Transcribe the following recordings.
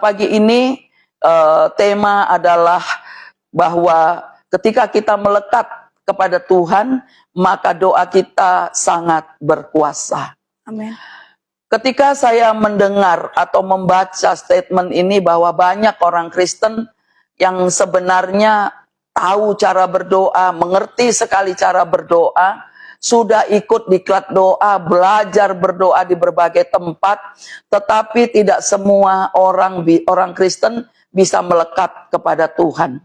Pagi ini tema adalah bahwa ketika kita melekat kepada Tuhan, maka doa kita sangat berkuasa. Amin. Ketika saya mendengar atau membaca statement ini bahwa banyak orang Kristen yang sebenarnya tahu cara berdoa, mengerti sekali cara berdoa, sudah ikut diklat doa, belajar berdoa di berbagai tempat, tetapi tidak semua orang Kristen bisa melekat kepada Tuhan.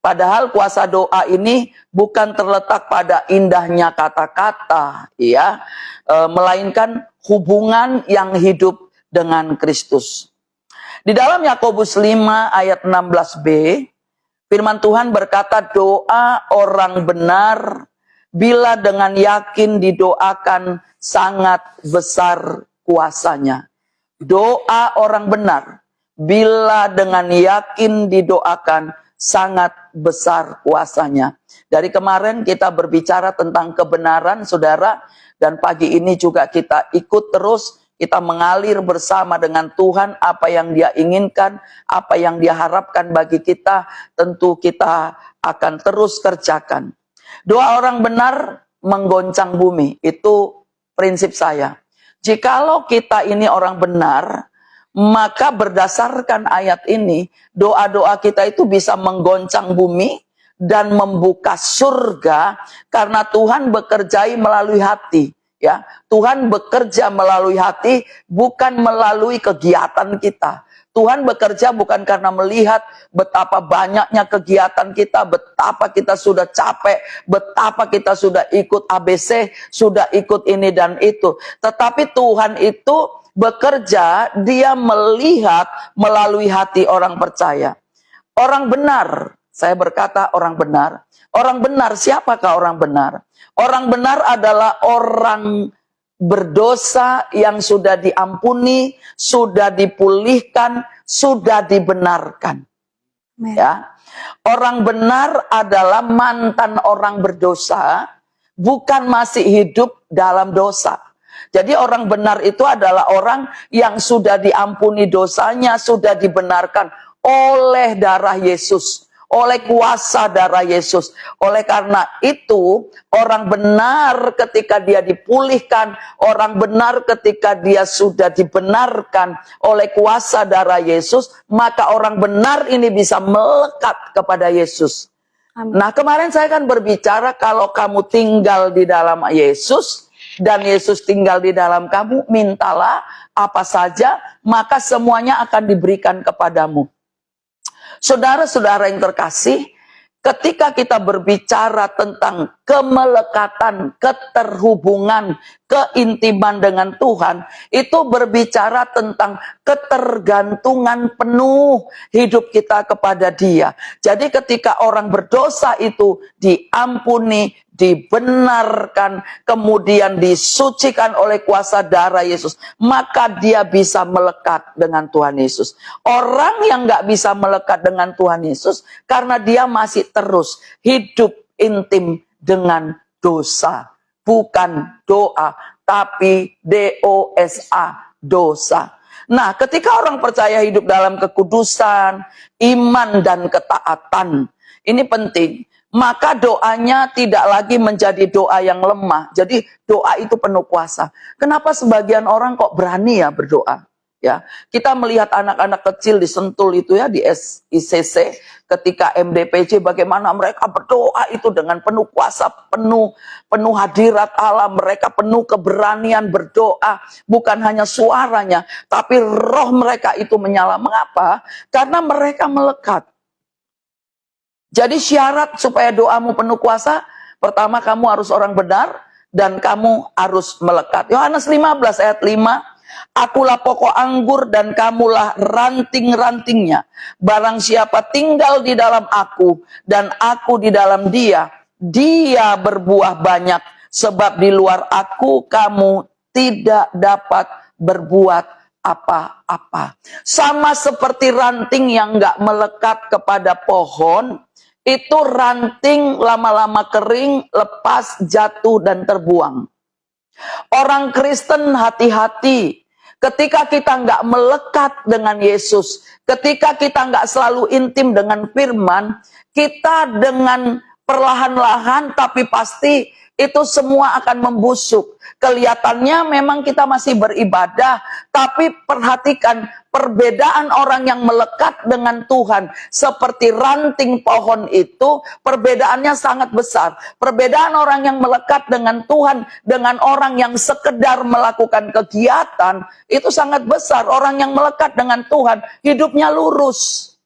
Padahal kuasa doa ini bukan terletak pada indahnya kata-kata, ya, melainkan hubungan yang hidup dengan Kristus. Di dalam Yakobus 5 ayat 16b, firman Tuhan berkata, doa orang benar bila dengan yakin didoakan sangat besar kuasanya. Doa orang benar bila dengan yakin didoakan sangat besar kuasanya. Dari kemarin kita berbicara tentang kebenaran, saudara, dan pagi ini juga kita ikut terus, kita mengalir bersama dengan Tuhan, apa yang Dia inginkan, apa yang Dia harapkan bagi kita, tentu kita akan terus kerjakan. Doa orang benar menggoncang bumi, itu prinsip saya. Jikalau kita ini orang benar, maka berdasarkan ayat ini, doa-doa kita itu bisa menggoncang bumi dan membuka surga, karena Tuhan bekerja melalui hati. Ya, Tuhan bekerja melalui hati, bukan melalui kegiatan kita. Tuhan bekerja bukan karena melihat betapa banyaknya kegiatan kita, betapa kita sudah capek, betapa kita sudah ikut ABC, sudah ikut ini dan itu. Tetapi Tuhan itu bekerja, Dia melihat melalui hati orang percaya. Orang benar, saya berkata orang benar. Orang benar, siapakah orang benar? Orang benar adalah orang berdosa yang sudah diampuni, sudah dipulihkan, sudah dibenarkan. Ya. Orang benar adalah mantan orang berdosa, bukan masih hidup dalam dosa. Jadi orang benar itu adalah orang yang sudah diampuni dosanya, sudah dibenarkan oleh darah Yesus, oleh kuasa darah Yesus. Oleh karena itu, orang benar ketika dia dipulihkan, orang benar ketika dia sudah dibenarkan oleh kuasa darah Yesus, maka orang benar ini bisa melekat kepada Yesus. Amin. Nah, kemarin saya kan berbicara kalau kamu tinggal di dalam Yesus dan Yesus tinggal di dalam kamu, mintalah apa saja, maka semuanya akan diberikan kepadamu. Saudara-saudara yang terkasih, ketika kita berbicara tentang kemelekatan, keterhubungan, keintiman dengan Tuhan, itu berbicara tentang ketergantungan penuh hidup kita kepada Dia. Jadi ketika orang berdosa itu diampuni, dibenarkan, kemudian disucikan oleh kuasa darah Yesus, maka dia bisa melekat dengan Tuhan Yesus. Orang yang nggak bisa melekat dengan Tuhan Yesus karena dia masih terus hidup intim dengan dosa. Bukan doa, tapi dosa, dosa. Nah, ketika orang percaya hidup dalam kekudusan, iman dan ketaatan, ini penting. Maka doanya tidak lagi menjadi doa yang lemah. Jadi doa itu penuh kuasa. Kenapa sebagian orang kok berani ya berdoa? Ya, kita melihat anak-anak kecil di Sentul itu ya, di ICC, ketika MDPJ, bagaimana mereka berdoa itu dengan penuh kuasa, penuh hadirat Allah, mereka penuh keberanian berdoa, bukan hanya suaranya, tapi roh mereka itu menyala. Mengapa? Karena mereka melekat. Jadi syarat supaya doamu penuh kuasa, pertama kamu harus orang benar dan kamu harus melekat. Yohanes 15 ayat 5, akulah pokok anggur dan kamulah ranting-rantingnya. Barang siapa tinggal di dalam aku dan aku di dalam dia, dia berbuah banyak. Sebab di luar aku kamu tidak dapat berbuat apa-apa. Sama seperti ranting yang gak melekat kepada pohon, itu ranting lama-lama kering, lepas, jatuh, dan terbuang. Orang Kristen hati-hati Ketika kita nggak melekat dengan Yesus, ketika kita nggak selalu intim dengan firman, kita dengan perlahan-lahan tapi pasti itu semua akan membusuk. Kelihatannya memang kita masih beribadah, tapi perhatikan perbedaan orang yang melekat dengan Tuhan. Seperti ranting pohon itu, perbedaannya sangat besar. Perbedaan orang yang melekat dengan Tuhan dengan orang yang sekedar melakukan kegiatan, itu sangat besar. Orang yang melekat dengan Tuhan, hidupnya lurus.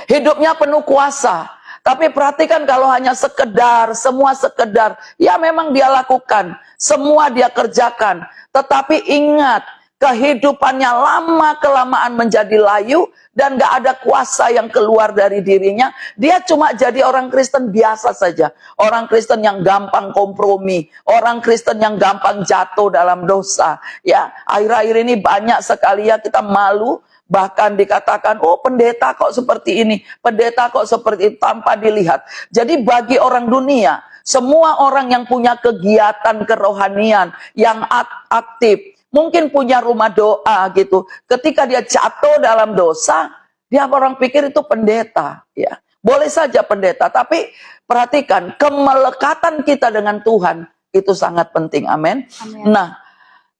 Hidupnya penuh kuasa. Tapi perhatikan kalau hanya sekedar, semua sekedar, ya memang dia lakukan, semua dia kerjakan. Tetapi ingat, kehidupannya lama-kelamaan menjadi layu dan gak ada kuasa yang keluar dari dirinya. Dia cuma jadi orang Kristen biasa saja. Orang Kristen yang gampang kompromi, orang Kristen yang gampang jatuh dalam dosa. Ya, akhir-akhir ini banyak sekali ya kita malu. Bahkan dikatakan, oh pendeta kok seperti ini, pendeta kok seperti itu, tanpa dilihat. Jadi bagi orang dunia, semua orang yang punya kegiatan kerohanian, yang aktif, mungkin punya rumah doa gitu, ketika dia jatuh dalam dosa, dia orang pikir itu pendeta. Ya, boleh saja pendeta, tapi perhatikan, kemelekatan kita dengan Tuhan, itu sangat penting, amin. Nah,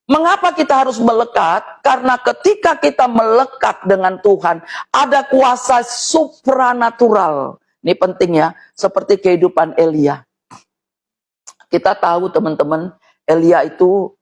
mengapa kita harus melekat? Karena ketika kita melekat dengan Tuhan, ada kuasa supranatural. Ini penting ya, seperti kehidupan Elia. Kita tahu teman-teman, Elia itu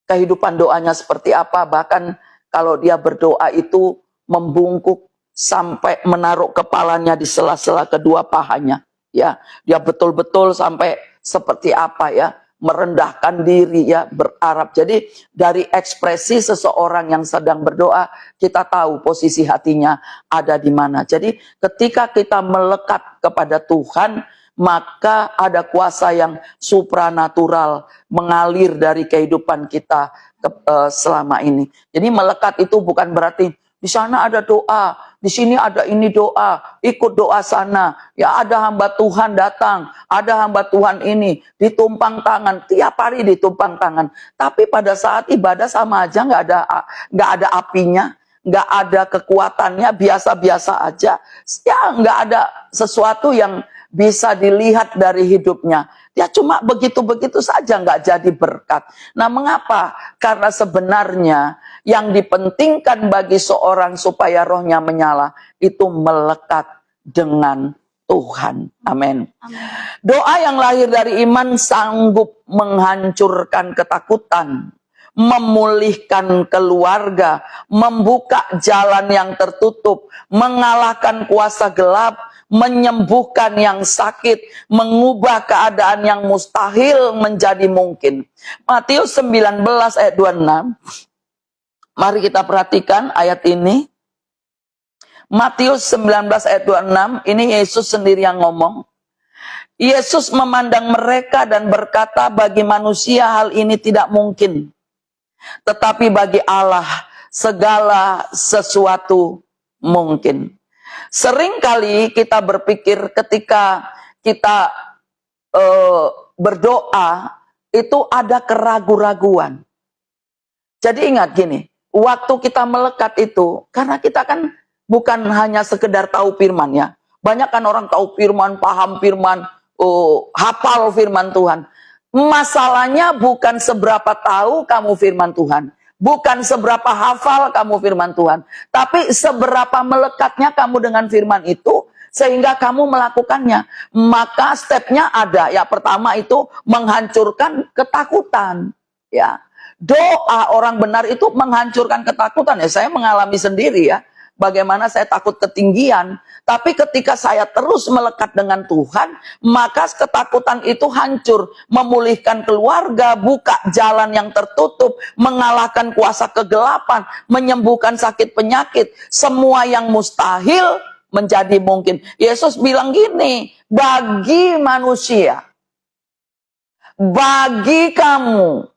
kehidupan doanya seperti apa. Bahkan kalau dia berdoa itu membungkuk sampai menaruh kepalanya di sela-sela kedua pahanya. Ya, dia betul-betul sampai seperti apa ya, merendahkan diri ya, berharap. Jadi dari ekspresi seseorang yang sedang berdoa, kita tahu posisi hatinya ada di mana. Jadi ketika kita melekat kepada Tuhan, maka ada kuasa yang supranatural mengalir dari kehidupan kita selama ini. Jadi melekat itu bukan berarti di sana ada doa, di sini ada ini doa, ikut doa sana. Ya ada hamba Tuhan datang, ada hamba Tuhan ini, ditumpang tangan, tiap hari ditumpang tangan. Tapi pada saat ibadah sama aja, nggak ada apinya, nggak ada kekuatannya, biasa-biasa aja. Ya nggak ada sesuatu yang bisa dilihat dari hidupnya. Dia cuma begitu-begitu saja, nggak jadi berkat. Nah mengapa? Karena sebenarnya yang dipentingkan bagi seorang supaya rohnya menyala, itu melekat dengan Tuhan. Amin. Doa yang lahir dari iman sanggup menghancurkan ketakutan, memulihkan keluarga, membuka jalan yang tertutup, mengalahkan kuasa gelap, menyembuhkan yang sakit, mengubah keadaan yang mustahil menjadi mungkin. Matius 19 ayat 26. Mari kita perhatikan ayat ini. Matius 19 ayat 26, ini Yesus sendiri yang ngomong. Yesus memandang mereka dan berkata, bagi manusia hal ini tidak mungkin. Tetapi bagi Allah segala sesuatu mungkin. Seringkali kita berpikir ketika kita berdoa itu ada keraguan-raguan. Jadi ingat gini, waktu kita melekat itu, karena kita kan bukan hanya sekedar tahu firman ya. Banyak kan orang tahu firman, paham firman, hafal firman Tuhan. Masalahnya bukan seberapa tahu kamu firman Tuhan. Bukan seberapa hafal kamu firman Tuhan, tapi seberapa melekatnya kamu dengan firman itu sehingga kamu melakukannya. Maka stepnya ada. Ya, pertama itu menghancurkan ketakutan. Ya, doa orang benar itu menghancurkan ketakutan. Ya, saya mengalami sendiri ya. Bagaimana saya takut ketinggian, tapi ketika saya terus melekat dengan Tuhan, maka ketakutan itu hancur, memulihkan keluarga, buka jalan yang tertutup, mengalahkan kuasa kegelapan, menyembuhkan sakit penyakit, semua yang mustahil menjadi mungkin. Yesus bilang gini, bagi manusia, bagi kamu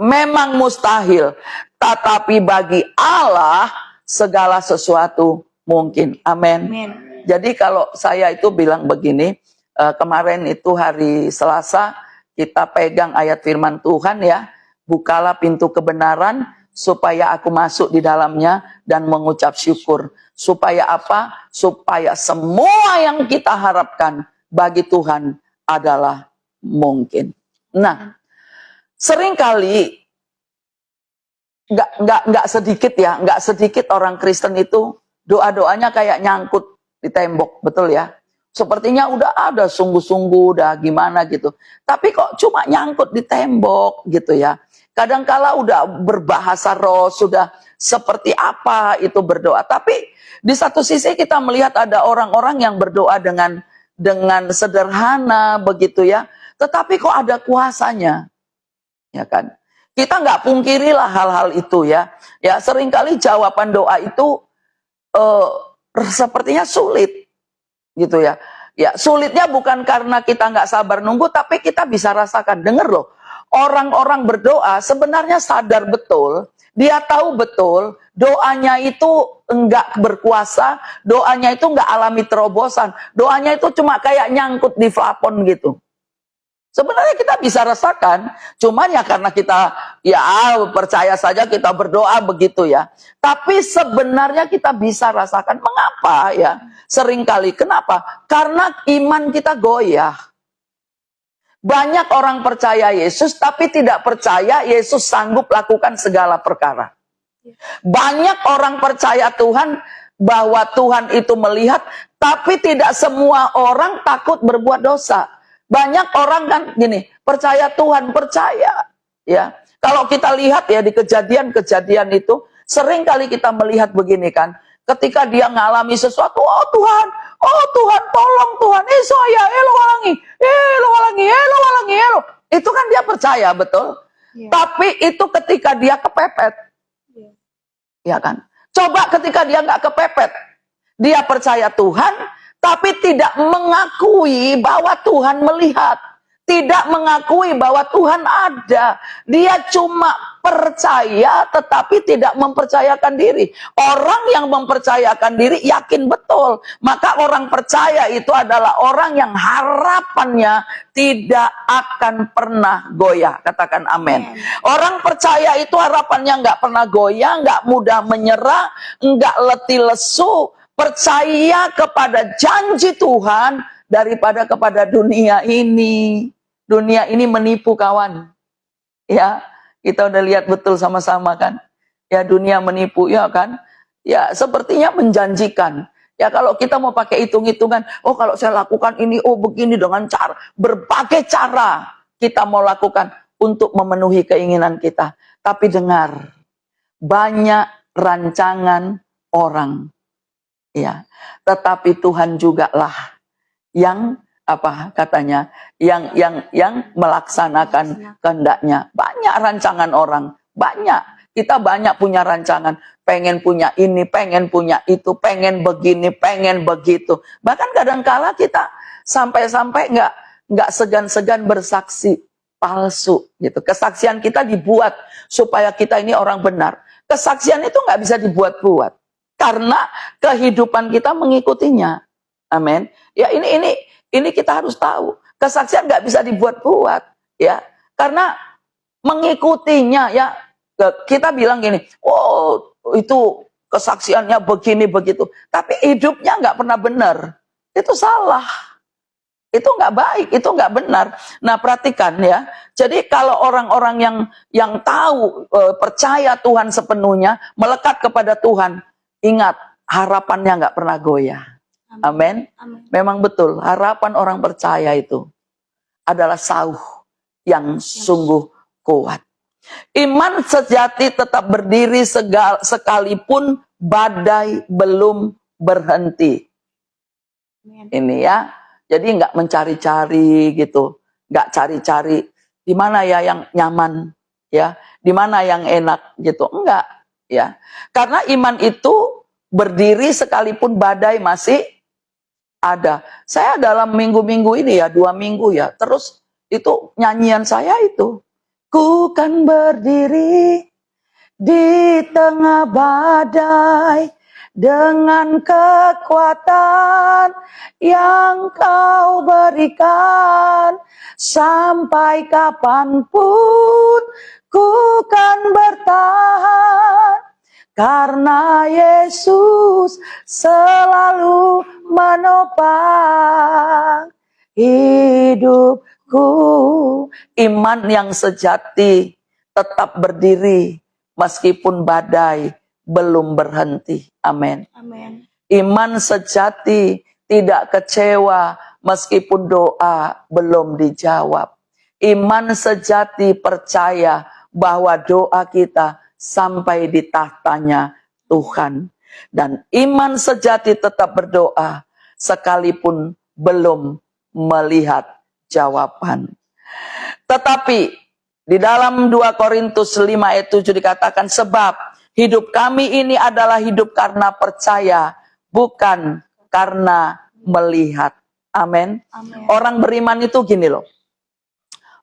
memang mustahil, tetapi bagi Allah segala sesuatu mungkin. Amin. Jadi kalau saya itu bilang begini, kemarin itu hari Selasa kita pegang ayat firman Tuhan ya, bukalah pintu kebenaran supaya aku masuk di dalamnya dan mengucap syukur. Supaya apa? Supaya semua yang kita harapkan bagi Tuhan adalah mungkin. Nah, seringkali nggak sedikit ya, nggak sedikit orang Kristen itu doa-doanya kayak nyangkut di tembok, betul ya? Sepertinya udah ada sungguh-sungguh, udah gimana gitu. Tapi kok cuma nyangkut di tembok gitu ya. Kadangkala udah berbahasa roh, sudah seperti apa itu berdoa. Tapi di satu sisi kita melihat ada orang-orang yang berdoa dengan sederhana begitu ya. Tetapi kok ada kuasanya, ya kan? Kita nggak pungkirilah hal-hal itu ya. Ya seringkali jawaban doa itu sepertinya sulit gitu ya. Ya sulitnya bukan karena kita nggak sabar nunggu, tapi kita bisa rasakan. Dengar loh, orang-orang berdoa sebenarnya sadar betul, dia tahu betul doanya itu enggak berkuasa, doanya itu enggak alami terobosan, doanya itu cuma kayak nyangkut di plafon gitu. Sebenarnya kita bisa rasakan, cuman ya karena kita ya percaya saja kita berdoa begitu ya. Tapi sebenarnya kita bisa rasakan mengapa ya? Seringkali kenapa? Karena iman kita goyah. Banyak orang percaya Yesus tapi tidak percaya Yesus sanggup lakukan segala perkara. Banyak orang percaya Tuhan bahwa Tuhan itu melihat, tapi tidak semua orang takut berbuat dosa. Banyak orang kan gini, percaya Tuhan, percaya ya. Kalau kita lihat ya di kejadian-kejadian itu, sering kali kita melihat begini kan, ketika dia ngalami sesuatu, oh Tuhan tolong Tuhan, saya elo walangi, itu kan dia percaya betul. Yeah. Tapi itu ketika dia kepepet, ya kan. Coba ketika dia nggak kepepet, dia percaya Tuhan, tapi tidak mengakui bahwa Tuhan melihat, tidak mengakui bahwa Tuhan ada. Dia cuma percaya tetapi tidak mempercayakan diri. Orang yang mempercayakan diri yakin betul. Maka orang percaya itu adalah orang yang harapannya tidak akan pernah goyah. Katakan amin. Orang percaya itu harapannya nggak pernah goyah, nggak mudah menyerah, nggak letih lesu. Percaya kepada janji Tuhan daripada kepada dunia ini. Dunia ini menipu kawan. Ya, kita udah lihat betul sama-sama kan. Ya, dunia menipu ya kan. Ya, sepertinya menjanjikan. Ya, kalau kita mau pakai hitung-hitungan, oh kalau saya lakukan ini, oh begini dengan cara, berbagai cara kita mau lakukan untuk memenuhi keinginan kita. Tapi dengar, banyak rancangan orang. Ya, tetapi Tuhan juga lah yang apa katanya, yang melaksanakan kehendaknya. Banyak rancangan orang, banyak. Kita banyak punya rancangan, pengen punya ini, pengen punya itu, pengen begini, pengen begitu. Bahkan kadangkala kita sampai-sampai nggak segan-segan bersaksi palsu gitu. Kesaksian kita dibuat supaya kita ini orang benar. Kesaksian itu nggak bisa dibuat-buat. Karena kehidupan kita mengikutinya. Amin. Ya ini kita harus tahu. Kesaksian nggak bisa dibuat-buat ya. Karena mengikutinya ya. Kita bilang gini, oh itu kesaksiannya begini begitu. Tapi hidupnya nggak pernah benar. Itu salah. Itu nggak baik, itu nggak benar. Nah perhatikan ya. Jadi kalau orang-orang yang tahu, percaya Tuhan sepenuhnya, melekat kepada Tuhan, ingat, harapannya nggak pernah goyah. Amin. Memang betul, harapan orang percaya itu adalah sauh yang sungguh kuat. Iman sejati tetap berdiri sekalipun badai belum berhenti. Ini ya, jadi nggak mencari-cari gitu, nggak cari-cari di mana ya yang nyaman, ya, di mana yang enak gitu, enggak. Ya, karena iman itu berdiri sekalipun badai masih ada. Saya dalam minggu-minggu ini ya, 2 minggu ya, terus itu nyanyian saya itu, ku kan berdiri di tengah badai dengan kekuatan yang kau berikan, sampai kapanpun ku kan bertahan, karena Yesus selalu menopang hidupku. Iman yang sejati tetap berdiri meskipun badai belum berhenti. Amin. Amin. Iman sejati tidak kecewa meskipun doa belum dijawab. Iman sejati percaya bahwa doa kita sampai di tahtanya Tuhan. Dan iman sejati tetap berdoa sekalipun belum melihat jawaban. Tetapi di dalam 2 Korintus 5 ayat 7 dikatakan, sebab hidup kami ini adalah hidup karena percaya, bukan karena melihat. Amin. Orang beriman itu gini loh.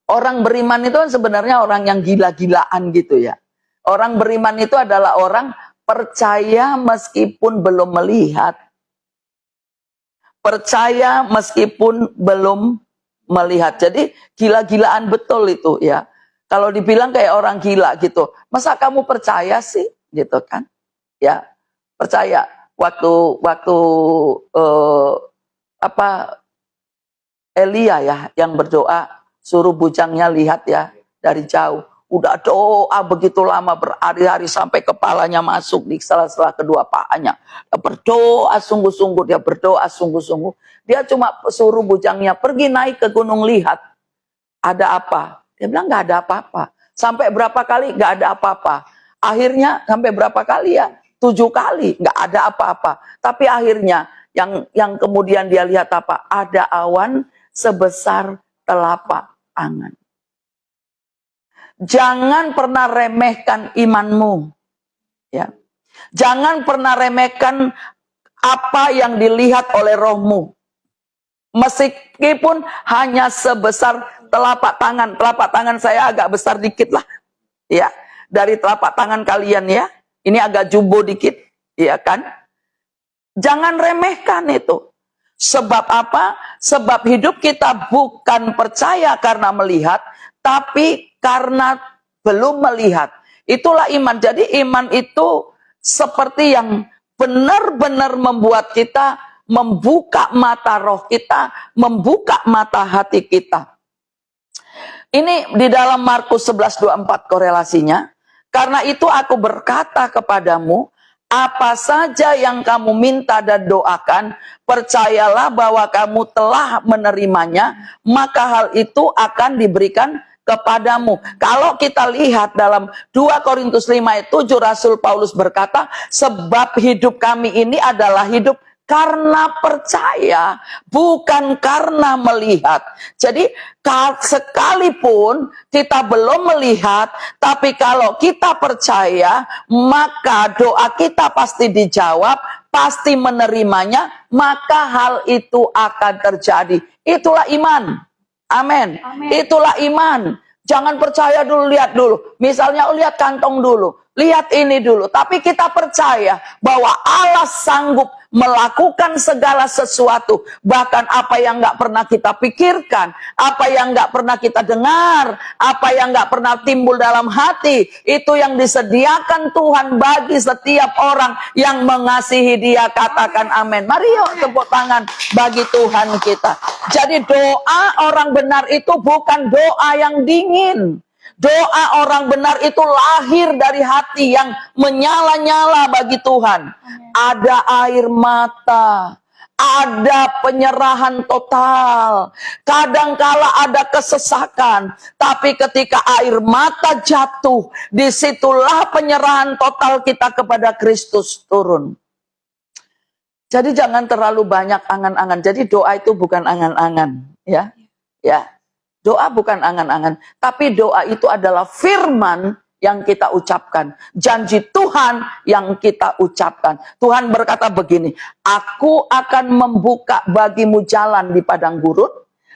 Orang beriman itu kan sebenarnya orang yang gila-gilaan gitu ya. Orang beriman itu adalah orang percaya meskipun belum melihat. Percaya meskipun belum melihat. Jadi gila-gilaan betul itu ya. Kalau dibilang kayak orang gila gitu, masa kamu percaya sih, gitu kan? Ya, percaya. Waktu Elia ya yang berdoa suruh bujangnya lihat ya dari jauh. Udah doa begitu lama berhari-hari sampai kepalanya masuk di sela-sela kedua pahanya. Berdoa sungguh-sungguh, dia berdoa sungguh-sungguh. Dia cuma suruh bujangnya pergi naik ke gunung lihat. Ada apa? Dia bilang nggak ada apa-apa. Sampai berapa kali nggak ada apa-apa. Akhirnya sampai berapa kali ya? 7 kali nggak ada apa-apa. Tapi akhirnya yang kemudian dia lihat apa? Ada awan sebesar telapak tangan. Jangan pernah remehkan imanmu. Ya. Jangan pernah remehkan apa yang dilihat oleh rohmu. Meskipun hanya sebesar telapak tangan. Telapak tangan saya agak besar dikit lah. Ya, dari telapak tangan kalian ya. Ini agak jumbo dikit, ya kan? Jangan remehkan itu. Sebab apa? Sebab hidup kita bukan percaya karena melihat, tapi karena belum melihat. Itulah iman. Jadi iman itu seperti yang benar-benar membuat kita membuka mata roh kita, membuka mata hati kita. Ini di dalam Markus 11:24 korelasinya. Karena itu aku berkata kepadamu, apa saja yang kamu minta dan doakan, percayalah bahwa kamu telah menerimanya, maka hal itu akan diberikan kepadamu. Kalau kita lihat dalam 2 Korintus 5 ayat 7, Rasul Paulus berkata, sebab hidup kami ini adalah hidup karena percaya, bukan karena melihat. Jadi sekalipun kita belum melihat, tapi kalau kita percaya, maka doa kita pasti dijawab, pasti menerimanya, maka hal itu akan terjadi. Itulah iman. Amin. Itulah iman. Jangan percaya dulu, lihat dulu. Misalnya lihat kantong dulu, lihat ini dulu. Tapi kita percaya bahwa Allah sanggup melakukan segala sesuatu. Bahkan apa yang gak pernah kita pikirkan, apa yang gak pernah kita dengar, apa yang gak pernah timbul dalam hati, itu yang disediakan Tuhan bagi setiap orang yang mengasihi Dia. Katakan amin. Mari yuk tepuk tangan bagi Tuhan kita. Jadi doa orang benar itu bukan doa yang dingin. Doa orang benar itu lahir dari hati yang menyala-nyala bagi Tuhan. Ada air mata, ada penyerahan total. Kadangkala ada kesesakan, tapi ketika air mata jatuh, disitulah penyerahan total kita kepada Kristus turun. Jadi jangan terlalu banyak angan-angan. Jadi doa itu bukan angan-angan, ya. Ya. Doa bukan angan-angan, tapi doa itu adalah firman yang kita ucapkan. Janji Tuhan yang kita ucapkan. Tuhan berkata begini, aku akan membuka bagimu jalan di padang gurun,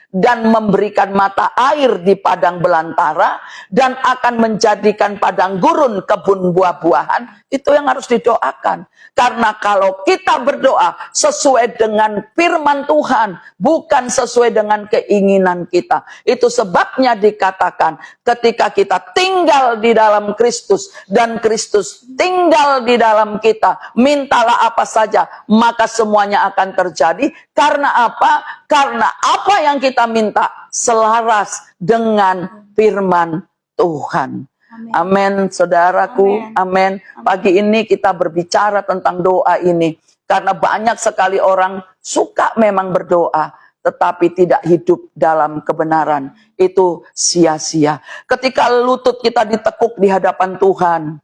dan memberikan mata air di padang belantara, dan akan menjadikan padang gurun kebun buah-buahan. Itu yang harus didoakan. Karena kalau kita berdoa sesuai dengan firman Tuhan, bukan sesuai dengan keinginan kita. Itu sebabnya dikatakan ketika kita tinggal di dalam Kristus dan Kristus tinggal di dalam kita, mintalah apa saja, maka semuanya akan terjadi. Karena apa? Karena apa yang kita minta selaras dengan firman Tuhan. Amin, saudaraku. Amin. Pagi ini kita berbicara tentang doa ini. Karena banyak sekali orang suka memang berdoa, tetapi tidak hidup dalam kebenaran. Itu sia-sia. Ketika lutut kita ditekuk di hadapan Tuhan,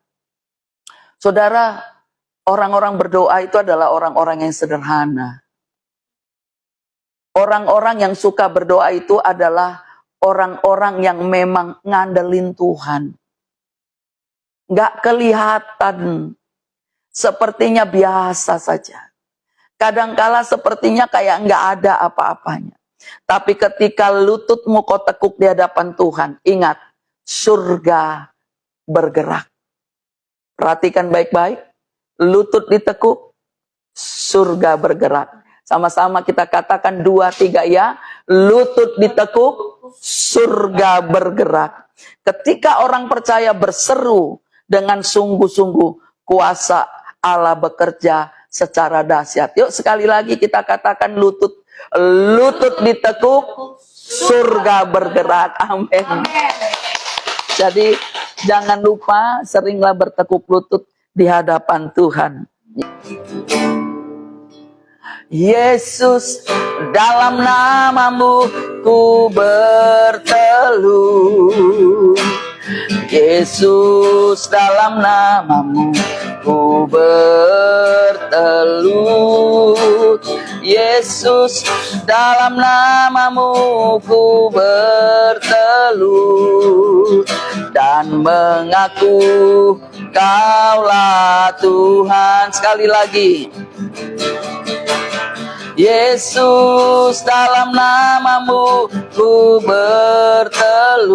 saudara, orang-orang berdoa itu adalah orang-orang yang sederhana. Orang-orang yang suka berdoa itu adalah orang-orang yang memang ngandelin Tuhan. Nggak kelihatan, sepertinya biasa saja. Kadangkala sepertinya kayak nggak ada apa-apanya. Tapi ketika lututmu kau tekuk di hadapan Tuhan, ingat, surga bergerak. Perhatikan baik-baik, lutut ditekuk, surga bergerak. Sama-sama kita katakan 2, 3 ya. Lutut ditekuk, surga bergerak. Ketika orang percaya berseru dengan sungguh-sungguh, kuasa Allah bekerja secara dahsyat. Yuk sekali lagi kita katakan lutut ditekuk, surga bergerak. Amin. Jadi jangan lupa seringlah bertekuk lutut di hadapan Tuhan. Yesus, dalam namamu ku berteluh. Yesus, dalam namamu ku berteluh. Yesus, dalam namamu ku berteluh dan mengaku Kaulah Tuhan. Sekali lagi. Yesus, dalam namamu ku berteluh.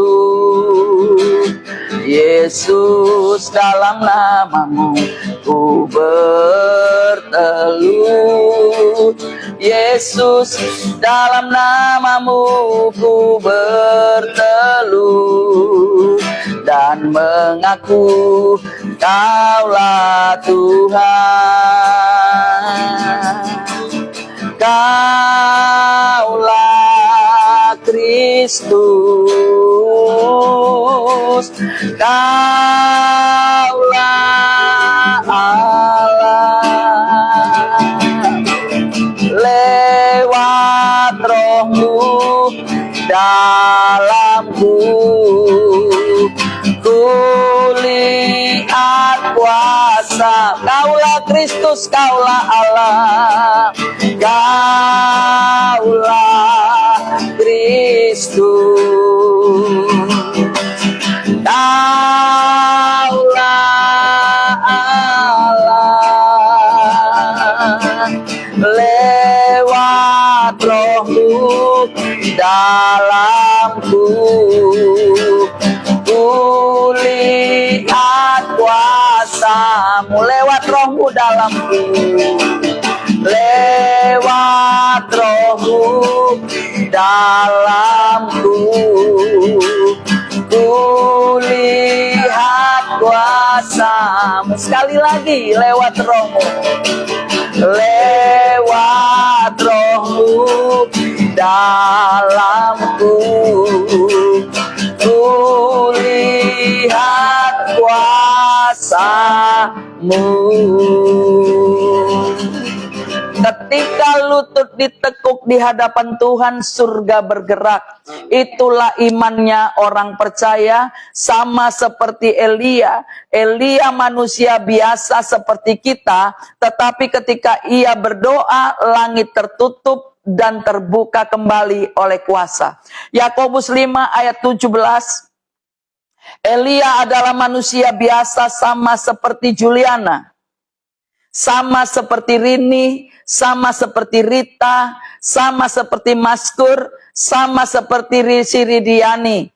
Yesus, dalam namamu ku berteluh. Yesus, dalam namamu ku berteluh dan mengaku Kaulah Tuhan. Kaulah Kristus, Kaulah Allah. Lewat Roh-Mu dalamku, kulihat kuasa. Kaulah Kristus, Kaulah Allah. Kaulah Kristus, Kaulah Allah. Lewat Roh-Mu dalamku, kulihat kuasa-Mu. Lewat Roh-Mu dalamku, lewat Roh-Mu dalamku, kulihat kuasa-Mu. Sekali lagi, lewat Roh-Mu, lewat Roh-Mu dalamku, kulihat kuasa-Mu. Ketika lutut ditekuk di hadapan Tuhan, surga bergerak. Itulah imannya orang percaya, sama seperti Elia. Elia manusia biasa seperti kita, tetapi ketika ia berdoa, langit tertutup dan terbuka kembali oleh kuasa. Yakobus 5 ayat 17. Elia adalah manusia biasa sama seperti Juliana, sama seperti Rini, sama seperti Rita, sama seperti Maskur, sama seperti si Ridiani.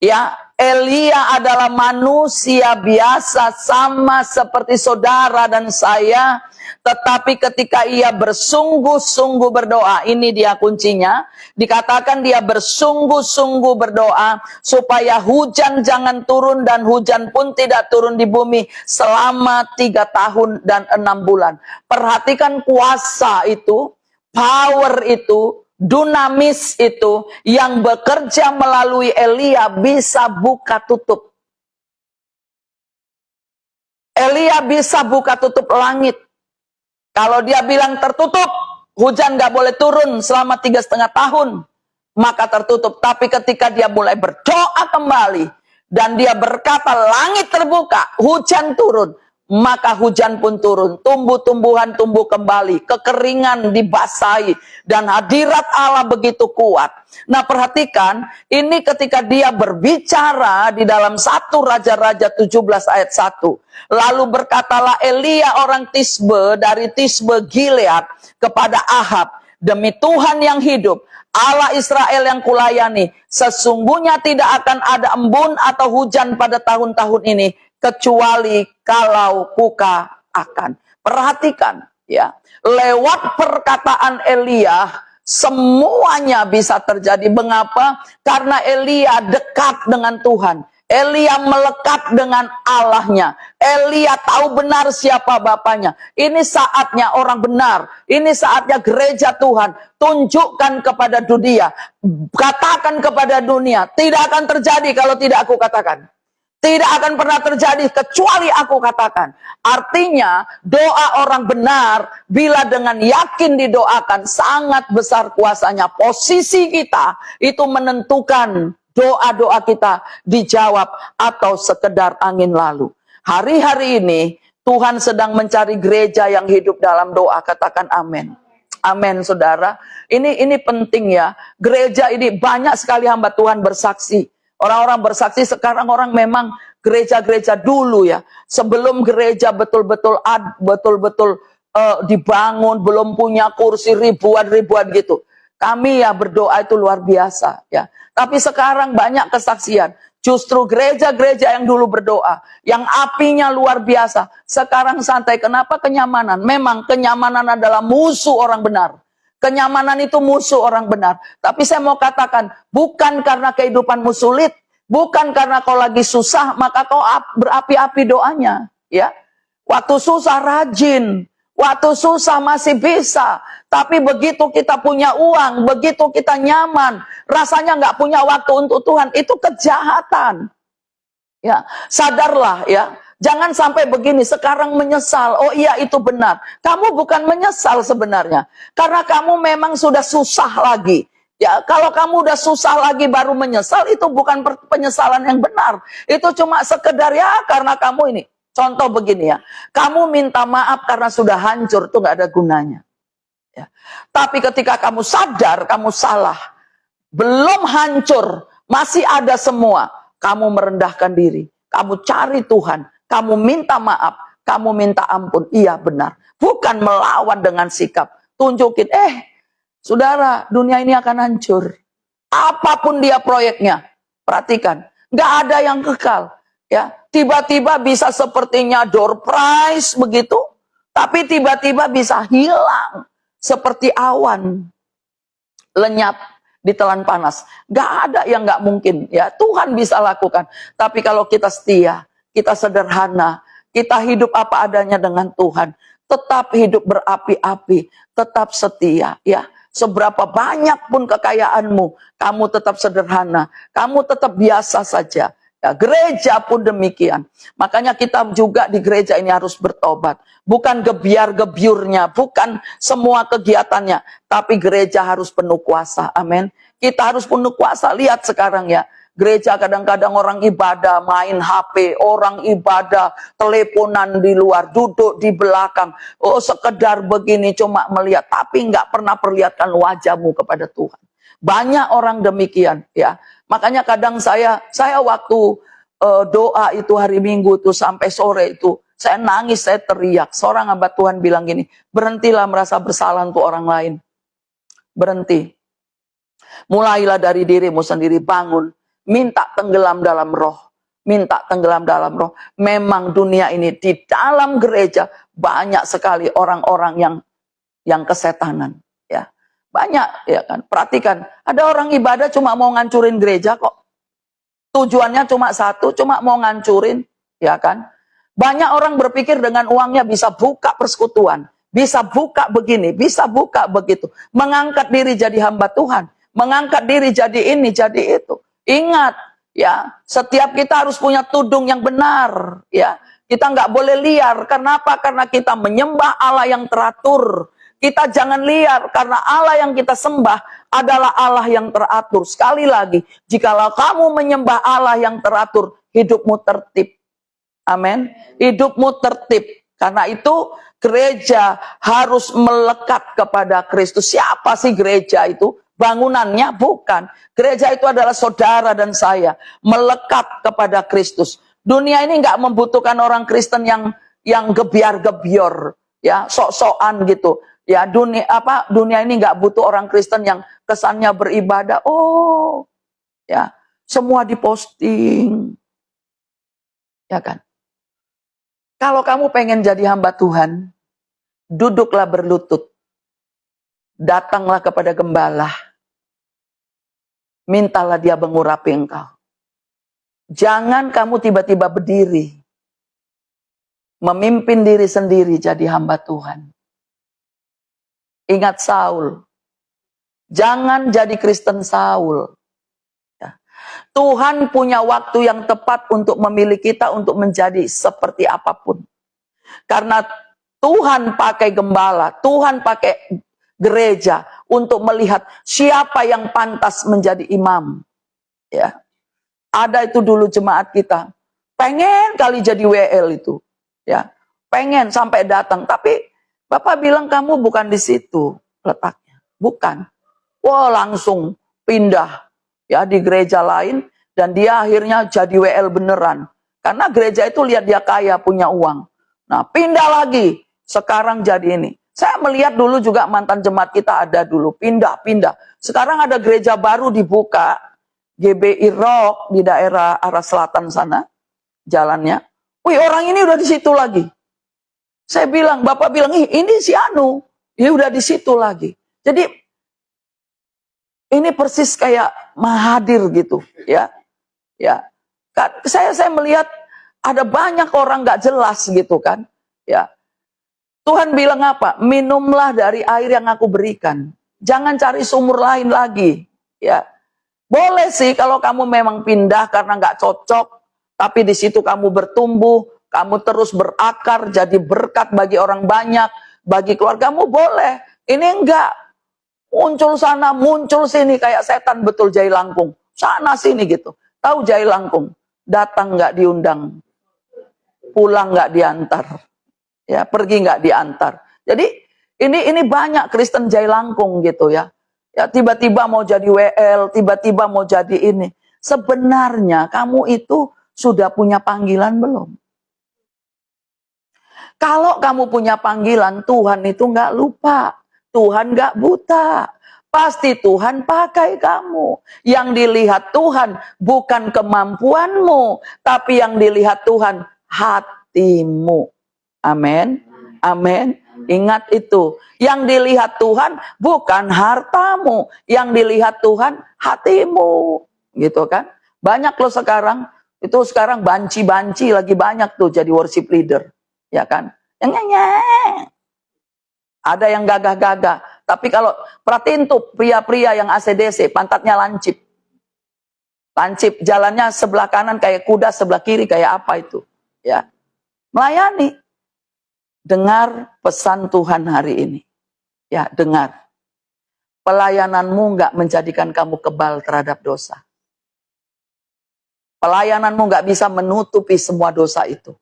Ya, Elia adalah manusia biasa sama seperti saudara dan saya, tetapi ketika ia bersungguh-sungguh berdoa, ini dia kuncinya, dikatakan dia bersungguh-sungguh berdoa supaya hujan jangan turun dan hujan pun tidak turun di bumi selama 3 tahun dan 6 bulan. Perhatikan kuasa itu, power itu, dunamis itu yang bekerja melalui Elia bisa buka tutup. Elia bisa buka tutup langit. Kalau dia bilang tertutup, hujan gak boleh turun selama 3,5 tahun, maka tertutup. Tapi ketika dia mulai berdoa kembali dan dia berkata langit terbuka, hujan turun, maka hujan pun turun, tumbuh-tumbuhan tumbuh kembali, kekeringan dibasahi, dan hadirat Allah begitu kuat. Nah perhatikan, ini ketika dia berbicara di dalam 1 Raja-Raja 17 ayat 1. Lalu berkatalah Elia orang Tisbe dari Tisbe Gilead kepada Ahab, demi Tuhan yang hidup, Allah Israel yang kulayani, sesungguhnya tidak akan ada embun atau hujan pada tahun-tahun ini, kecuali kalau kukatakan. Perhatikan ya, lewat perkataan Elia semuanya bisa terjadi. Mengapa? Karena Elia dekat dengan Tuhan. Elia melekat dengan Allahnya. Elia tahu benar siapa bapaknya. Ini saatnya orang benar. Ini saatnya gereja Tuhan. Tunjukkan kepada dunia. Katakan kepada dunia. Tidak akan terjadi kalau tidak aku katakan. Tidak akan pernah terjadi kecuali aku katakan. Artinya doa orang benar bila dengan yakin didoakan sangat besar kuasanya. Posisi kita itu menentukan doa-doa kita dijawab atau sekedar angin lalu. Hari-hari ini Tuhan sedang mencari gereja yang hidup dalam doa. Katakan amin. Amin saudara. Ini penting ya. Gereja ini banyak sekali hamba Tuhan bersaksi. Orang-orang bersaksi sekarang orang memang gereja-gereja dulu ya. Sebelum gereja betul-betul dibangun, belum punya kursi ribuan-ribuan gitu. Kami ya berdoa itu luar biasa ya. Tapi sekarang banyak kesaksian. Justru gereja-gereja yang dulu berdoa, yang apinya luar biasa, sekarang santai. Kenapa? Kenyamanan. Memang kenyamanan adalah musuh orang benar. Kenyamanan itu musuh orang benar. Tapi saya mau katakan, bukan karena kehidupanmu sulit, bukan karena kau lagi susah, maka kau berapi-api doanya. Ya, waktu susah rajin, waktu susah masih bisa. Tapi begitu kita punya uang, begitu kita nyaman, rasanya nggak punya waktu untuk Tuhan, itu kejahatan. Ya, sadarlah ya. Jangan sampai begini, sekarang menyesal. Oh iya itu benar. Kamu bukan menyesal sebenarnya. Karena kamu memang sudah susah lagi. Ya, kalau kamu udah susah lagi baru menyesal, itu bukan penyesalan yang benar. Itu cuma sekedar ya karena kamu ini. Contoh begini ya. Kamu minta maaf karena sudah hancur, itu nggak ada gunanya. Ya. Tapi ketika kamu sadar kamu salah, belum hancur, masih ada semua, kamu merendahkan diri. Kamu cari Tuhan. Kamu minta maaf, kamu minta ampun, iya benar. Bukan melawan dengan sikap. Tunjukin, saudara, dunia ini akan hancur. Apapun dia proyeknya, perhatikan, nggak ada yang kekal. Ya, tiba-tiba bisa sepertinya door prize begitu, tapi tiba-tiba bisa hilang seperti awan lenyap ditelan panas. Nggak ada yang nggak mungkin. Ya, Tuhan bisa lakukan. Tapi kalau kita setia, kita sederhana, kita hidup apa adanya dengan Tuhan, tetap hidup berapi-api, tetap setia, ya. Seberapa banyak pun kekayaanmu, kamu tetap sederhana, kamu tetap biasa saja. Ya, gereja pun demikian. Makanya kita juga di gereja ini harus bertobat. Bukan gebiar-gebiurnya, bukan semua kegiatannya, tapi gereja harus penuh kuasa. Amin. Kita harus penuh kuasa. Lihat sekarang ya. Gereja kadang-kadang orang ibadah main HP, orang ibadah teleponan di luar, duduk di belakang. Oh sekedar begini cuma melihat, tapi nggak pernah perlihatkan wajahmu kepada Tuhan. Banyak orang demikian ya. Makanya kadang saya waktu doa itu hari Minggu itu sampai sore itu, saya nangis, saya teriak. Seorang hamba Tuhan bilang gini, berhentilah merasa bersalah untuk orang lain. Berhenti. Mulailah dari dirimu sendiri, bangun. Minta tenggelam dalam roh. Minta tenggelam dalam roh. Memang dunia ini, di dalam gereja, banyak sekali orang-orang yang kesetanan. Ya, banyak, ya kan. Perhatikan, ada orang ibadah cuma mau ngancurin gereja kok. Tujuannya cuma satu, cuma mau ngancurin, ya kan. Banyak orang berpikir dengan uangnya bisa buka persekutuan, bisa buka begini, bisa buka begitu. Mengangkat diri jadi hamba Tuhan, mengangkat diri jadi ini, jadi itu. Ingat, ya, setiap kita harus punya tudung yang benar, ya. Kita nggak boleh liar. Kenapa? Karena kita menyembah Allah yang teratur. Kita jangan liar, karena Allah yang kita sembah adalah Allah yang teratur. Sekali lagi, jikalau kamu menyembah Allah yang teratur, hidupmu tertib. Amin. Hidupmu tertib. Karena itu gereja harus melekat kepada Kristus. Siapa sih gereja itu? Bangunannya bukan. Gereja itu adalah saudara dan saya. Melekat kepada Kristus. Dunia ini nggak membutuhkan orang Kristen yang gebiar-gebior, ya, sok-sokan gitu. Ya, dunia ini nggak butuh orang Kristen yang kesannya beribadah. Oh, ya, semua diposting. Ya kan? Kalau kamu pengen jadi hamba Tuhan, duduklah berlutut. Datanglah kepada gembala. Mintalah dia mengurapi engkau. Jangan kamu tiba-tiba berdiri. Memimpin diri sendiri jadi hamba Tuhan. Ingat Saul. Jangan jadi Kristen Saul. Ya. Tuhan punya waktu yang tepat untuk memilih kita untuk menjadi seperti apapun. Karena Tuhan pakai gembala, Tuhan pakai gereja untuk melihat siapa yang pantas menjadi imam. Ya. Ada itu dulu jemaat kita. Pengen kali jadi WL itu. Ya. Pengen sampai datang. Tapi Bapak bilang kamu bukan di situ letaknya. Bukan. Wah, langsung pindah ya di gereja lain dan dia akhirnya jadi WL beneran. Karena gereja itu lihat dia kaya, punya uang. Nah, pindah lagi. Sekarang jadi ini. Saya melihat dulu juga mantan jemaat kita ada dulu pindah-pindah. Sekarang ada gereja baru dibuka, GBI Rock di daerah arah selatan sana jalannya. Wih, orang ini udah di situ lagi. Saya bilang, Bapak bilang, ini si Anu, dia udah di situ lagi. Jadi ini persis kayak Mahathir gitu, ya. Ya. Saya melihat ada banyak orang nggak jelas gitu kan, ya. Tuhan bilang apa? Minumlah dari air yang aku berikan. Jangan cari sumur lain lagi, ya. Boleh sih kalau kamu memang pindah karena nggak cocok, tapi di situ kamu bertumbuh. Kamu terus berakar, jadi berkat bagi orang banyak, bagi keluargamu boleh. Ini enggak. Muncul sana, muncul sini, kayak setan betul Jai Langkung. Sana sini gitu. Tahu Jai Langkung? Datang nggak diundang. Pulang nggak diantar. Ya, pergi nggak diantar. Jadi ini banyak Kristen Jai Langkung gitu ya. Ya tiba-tiba mau jadi WL, tiba-tiba mau jadi ini. Sebenarnya kamu itu sudah punya panggilan belum? Kalau kamu punya panggilan, Tuhan itu nggak lupa. Tuhan nggak buta. Pasti Tuhan pakai kamu. Yang dilihat Tuhan bukan kemampuanmu, tapi yang dilihat Tuhan hatimu. Amin. Amin. Ingat itu. Yang dilihat Tuhan bukan hartamu. Yang dilihat Tuhan hatimu. Gitu kan. Banyak loh sekarang. Itu sekarang banci-banci lagi banyak tuh jadi worship leader. Ya kan? Yang nyanyi. Ada yang gagah-gagah. Tapi kalau perhatiin tuh pria-pria yang ACDC, pantatnya lancip. Lancip, jalannya sebelah kanan kayak kuda, sebelah kiri kayak apa itu. Ya. Melayani. Dengar pesan Tuhan hari ini. Ya, dengar. Pelayananmu nggak menjadikan kamu kebal terhadap dosa. Pelayananmu nggak bisa menutupi semua dosa itu.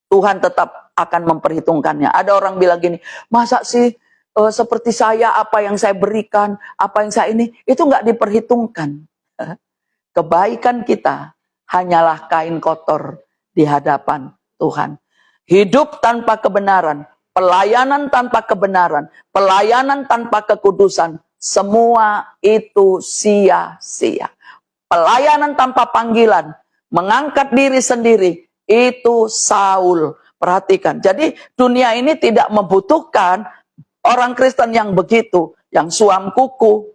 Tuhan tetap akan memperhitungkannya. Ada orang bilang gini, masa sih seperti saya, apa yang saya berikan, apa yang saya ini, itu nggak diperhitungkan. Kebaikan kita hanyalah kain kotor di hadapan Tuhan. Hidup tanpa kebenaran, pelayanan tanpa kebenaran, pelayanan tanpa kekudusan, semua itu sia-sia. Pelayanan tanpa panggilan, mengangkat diri sendiri, itu Saul. Perhatikan, jadi dunia ini tidak membutuhkan orang Kristen yang begitu, yang suam kuku,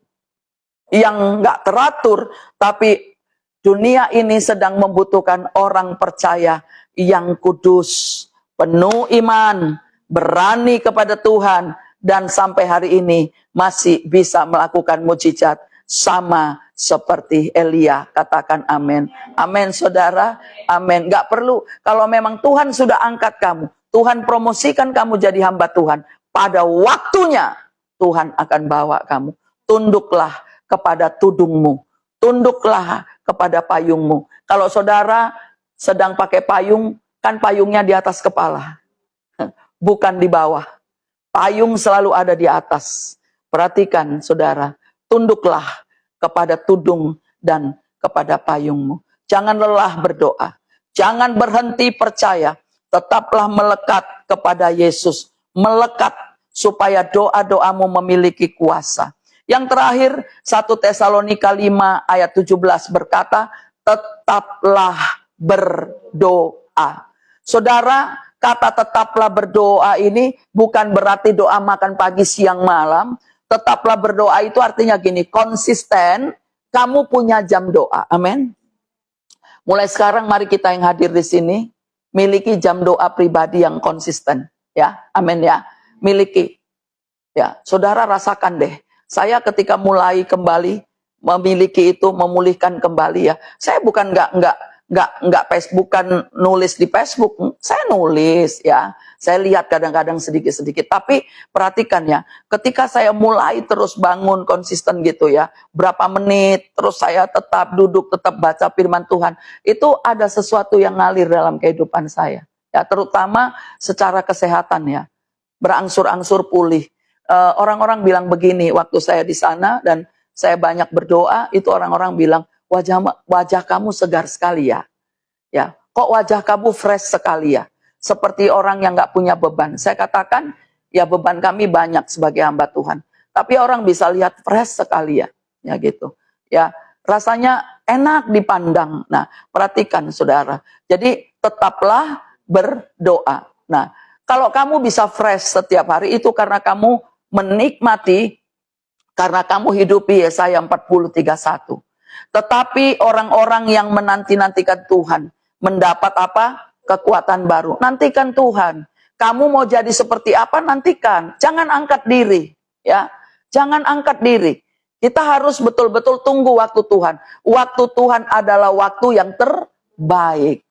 yang nggak teratur, tapi dunia ini sedang membutuhkan orang percaya yang kudus, penuh iman, berani kepada Tuhan, dan sampai hari ini masih bisa melakukan mujizat sama seperti Elia. Katakan amin. Amin saudara, amin. Gak perlu, kalau memang Tuhan sudah angkat kamu, Tuhan promosikan kamu jadi hamba Tuhan, pada waktunya Tuhan akan bawa kamu. Tunduklah kepada tudungmu, tunduklah kepada payungmu. Kalau saudara sedang pakai payung, kan payungnya di atas kepala, bukan di bawah. Payung selalu ada di atas. Perhatikan saudara, tunduklah kepada tudung dan kepada payungmu. Jangan lelah berdoa, jangan berhenti percaya, tetaplah melekat kepada Yesus, melekat supaya doa-doamu memiliki kuasa. Yang terakhir, 1 Tesalonika 5 ayat 17 berkata, tetaplah berdoa. Saudara, kata tetaplah berdoa ini bukan berarti doa makan pagi, siang, malam. Tetaplah berdoa itu artinya gini, konsisten, kamu punya jam doa. Amin. Mulai sekarang mari kita yang hadir di sini miliki jam doa pribadi yang konsisten, ya. Amin ya. Miliki. Ya, saudara rasakan deh. Saya ketika mulai kembali memiliki itu, memulihkan kembali ya. Saya bukan nggak Facebookan nulis di Facebook, saya nulis ya. Saya lihat kadang-kadang sedikit-sedikit. Tapi perhatikan ya, ketika saya mulai terus bangun konsisten gitu ya, berapa menit terus saya tetap duduk, tetap baca firman Tuhan, itu ada sesuatu yang ngalir dalam kehidupan saya. Ya, terutama secara kesehatan ya, berangsur-angsur pulih. Orang-orang bilang begini waktu saya di sana dan saya banyak berdoa, itu orang-orang bilang wajah kamu segar sekali ya. Ya, kok wajah kamu fresh sekali ya, seperti orang yang nggak punya beban. Saya katakan ya, beban kami banyak sebagai hamba Tuhan, tapi orang bisa lihat fresh sekali ya, ya gitu. Ya, rasanya enak dipandang. Nah, perhatikan saudara. Jadi tetaplah berdoa. Nah, kalau kamu bisa fresh setiap hari itu karena kamu menikmati, karena kamu hidupi Yesaya 40:31. Tetapi orang-orang yang menanti-nantikan Tuhan mendapat apa? Kekuatan baru. Nantikan Tuhan. Kamu mau jadi seperti apa? Nantikan. Jangan angkat diri, ya. Jangan angkat diri. Kita harus betul-betul tunggu waktu Tuhan. Waktu Tuhan adalah waktu yang terbaik.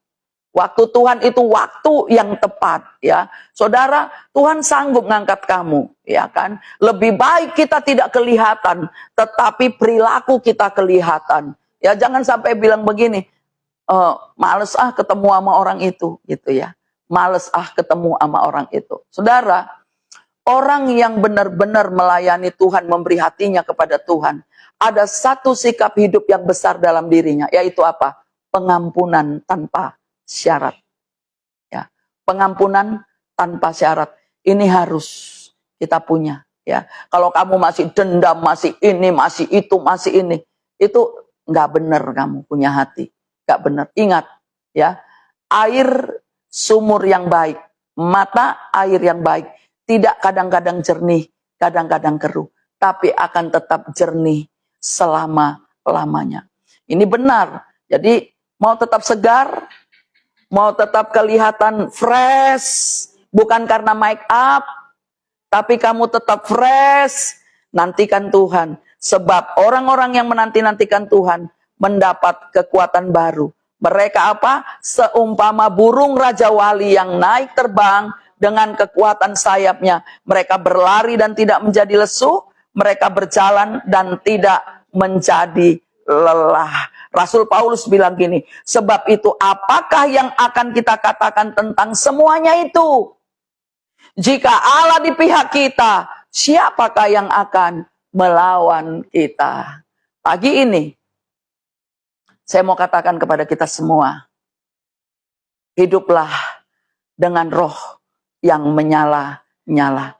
Waktu Tuhan itu waktu yang tepat, ya. Saudara, Tuhan sanggup ngangkat kamu, ya kan? Lebih baik kita tidak kelihatan, tetapi perilaku kita kelihatan. Ya, jangan sampai bilang begini, males ketemu sama orang itu, gitu ya. Males ketemu sama orang itu. Saudara, orang yang benar-benar melayani Tuhan, memberi hatinya kepada Tuhan, ada satu sikap hidup yang besar dalam dirinya, yaitu apa? Pengampunan tanpa syarat. Ya, pengampunan tanpa syarat. Ini harus kita punya. Ya, kalau kamu masih dendam, masih ini, masih itu, masih ini, itu nggak benar kamu punya hati, nggak benar. Ingat, ya, air sumur yang baik, mata air yang baik, tidak kadang-kadang jernih, kadang-kadang keruh, tapi akan tetap jernih selama-lamanya. Ini benar. Jadi mau tetap segar, mau tetap kelihatan fresh, bukan karena make up, tapi kamu tetap fresh, nantikan Tuhan. Sebab orang-orang yang menanti-nantikan Tuhan mendapat kekuatan baru. Mereka apa? Seumpama burung Raja Wali yang naik terbang dengan kekuatan sayapnya. Mereka berlari dan tidak menjadi lesu, mereka berjalan dan tidak menjadi lelah. Rasul Paulus bilang gini, sebab itu apakah yang akan kita katakan tentang semuanya itu? Jika Allah di pihak kita, siapakah yang akan melawan kita? Pagi ini, saya mau katakan kepada kita semua, hiduplah dengan roh yang menyala-nyala.